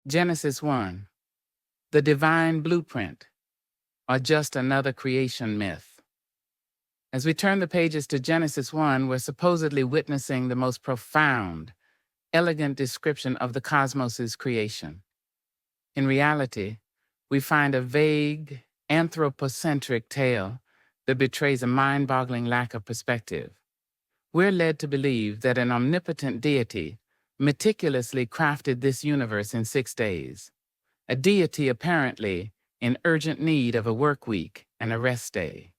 Genesis 1, the divine blueprint, or just another creation myth. As we turn the pages to Genesis 1, we're supposedly witnessing the most profound, elegant description of the cosmos's creation. In reality, we find a vague, anthropocentric tale that betrays a mind-boggling lack of perspective. We're led to believe that an omnipotent deity meticulously crafted this universe in 6 days, a deity apparently in urgent need of a work week and a rest day,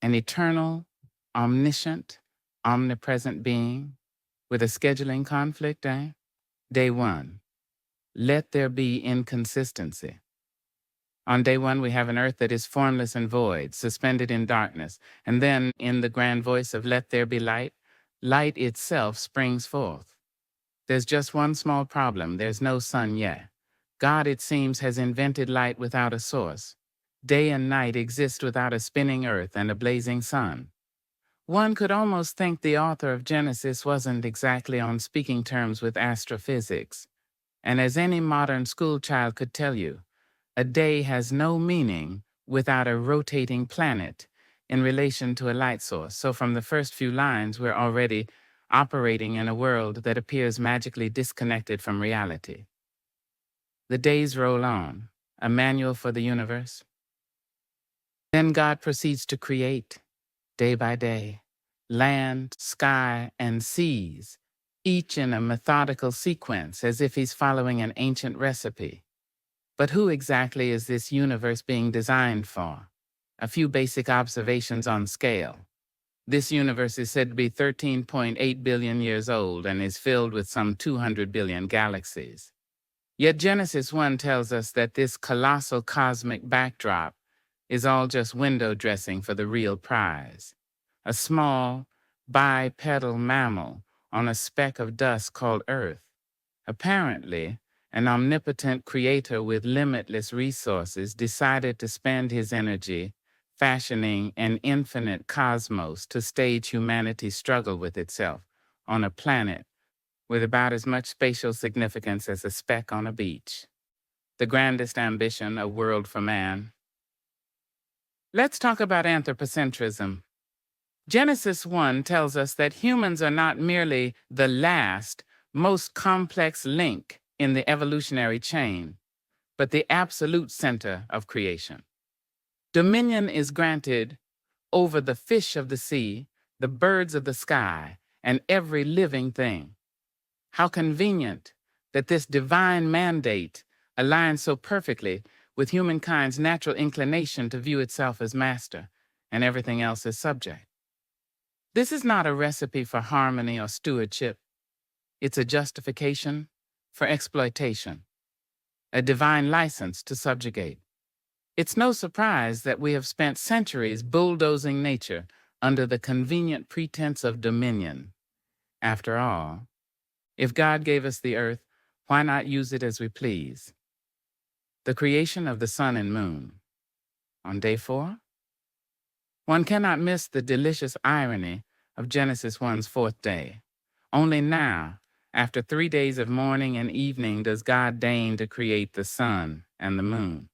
an eternal, omniscient, omnipresent being with a scheduling conflict, eh? Day 1. Let there be inconsistency. On day 1, we have an earth that is formless and void, suspended in darkness. And then, in the grand voice of let there be light, light itself springs forth. There's just one small problem. There's no sun yet. God, it seems, has invented light without a source. Day and night exist without a spinning earth and a blazing sun. One could almost think the author of Genesis wasn't exactly on speaking terms with astrophysics. And as any modern schoolchild could tell you, a day has no meaning without a rotating planet in relation to a light source. So from the first few lines, we're already operating in a world that appears magically disconnected from reality. The days roll on, a manual for the universe. Then God proceeds to create, day by day, land, sky, and seas, each in a methodical sequence as if he's following an ancient recipe. But who exactly is this universe being designed for? A few basic observations on scale. This universe is said to be 13.8 billion years old and is filled with some 200 billion galaxies. Yet Genesis 1 tells us that this colossal cosmic backdrop is all just window dressing for the real prize. A small, bipedal mammal on a speck of dust called Earth. Apparently, an omnipotent creator with limitless resources decided to spend his energy fashioning an infinite cosmos to stage humanity's struggle with itself on a planet with about as much spatial significance as a speck on a beach. The grandest ambition, a world for man. Let's talk about anthropocentrism. Genesis 1 tells us that humans are not merely the last, most complex link in the evolutionary chain, but the absolute center of creation. Dominion is granted over the fish of the sea, the birds of the sky, and every living thing. How convenient that this divine mandate aligns so perfectly with humankind's natural inclination to view itself as master and everything else as subject. This is not a recipe for harmony or stewardship. It's a justification for exploitation, a divine license to subjugate. It's no surprise that we have spent centuries bulldozing nature under the convenient pretense of dominion. After all, if God gave us the earth, why not use it as we please? The creation of the sun and moon. On day 4, one cannot miss the delicious irony of Genesis 1's 4th day. Only now, after 3 days of morning and evening, does God deign to create the sun and the moon.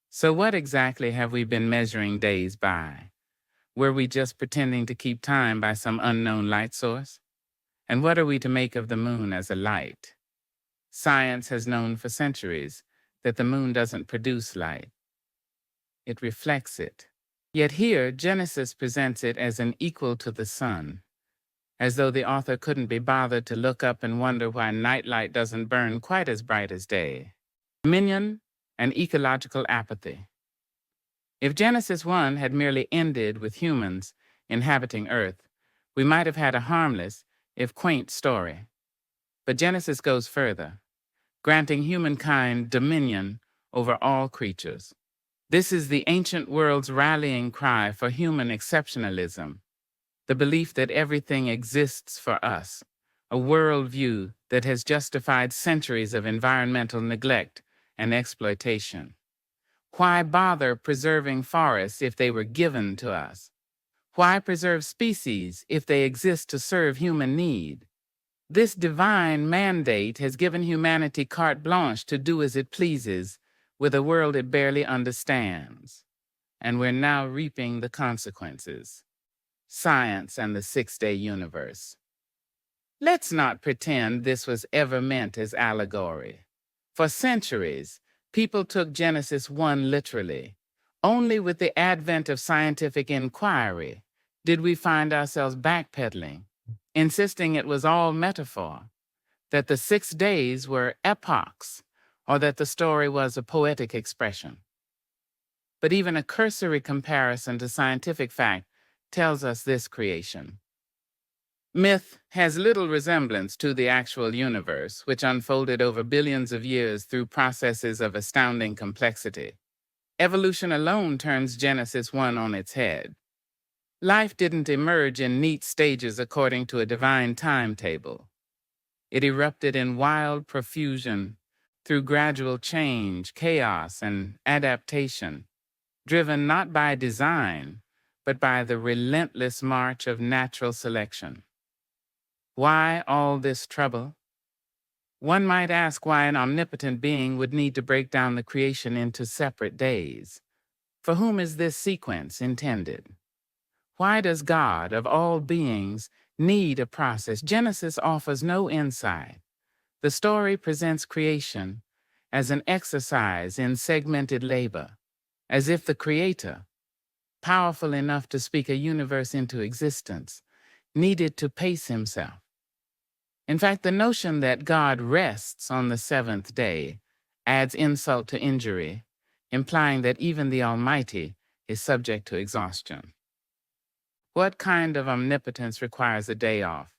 So what exactly have we been measuring days by? Were we just pretending to keep time by some unknown light source? And what are we to make of the moon as a light? Science has known for centuries that the moon doesn't produce light. It reflects it. Yet here, Genesis presents it as an equal to the sun, as though the author couldn't be bothered to look up and wonder why nightlight doesn't burn quite as bright as day. Dominion and ecological apathy. If Genesis 1 had merely ended with humans inhabiting Earth, we might have had a harmless, if quaint, story. But Genesis goes further, granting humankind dominion over all creatures. This is the ancient world's rallying cry for human exceptionalism, the belief that everything exists for us, a worldview that has justified centuries of environmental neglect and exploitation. Why bother preserving forests if they were given to us? Why preserve species if they exist to serve human need? This divine mandate has given humanity carte blanche to do as it pleases with a world it barely understands, and we're now reaping the consequences. Science and the six-day universe. Let's not pretend this was ever meant as allegory. For centuries, people took Genesis 1 literally. Only with the advent of scientific inquiry did we find ourselves backpedaling, insisting it was all metaphor, that the 6 days were epochs, or that the story was a poetic expression. But even a cursory comparison to scientific fact tells us this creation. Myth has little resemblance to the actual universe, which unfolded over billions of years through processes of astounding complexity. Evolution alone turns Genesis 1 on its head. Life didn't emerge in neat stages according to a divine timetable. It erupted in wild profusion through gradual change, chaos, and adaptation, driven not by design, but by the relentless march of natural selection. Why all this trouble? One might ask why an omnipotent being would need to break down the creation into separate days. For whom is this sequence intended? Why does God, of all beings, need a process? Genesis offers no insight. The story presents creation as an exercise in segmented labor, as if the Creator, powerful enough to speak a universe into existence, needed to pace himself. In fact, the notion that God rests on the seventh day adds insult to injury, implying that even the Almighty is subject to exhaustion. What kind of omnipotence requires a day off?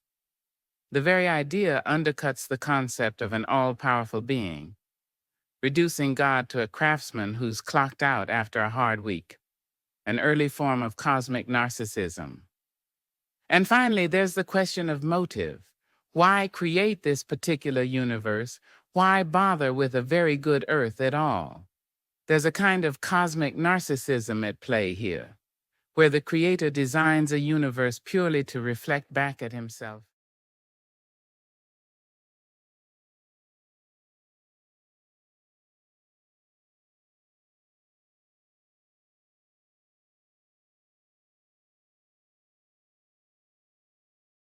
The very idea undercuts the concept of an all-powerful being, reducing God to a craftsman who's clocked out after a hard week, an early form of cosmic narcissism. And finally, there's the question of motive. Why create this particular universe? Why bother with a very good Earth at all? There's a kind of cosmic narcissism at play here, where the Creator designs a universe purely to reflect back at himself.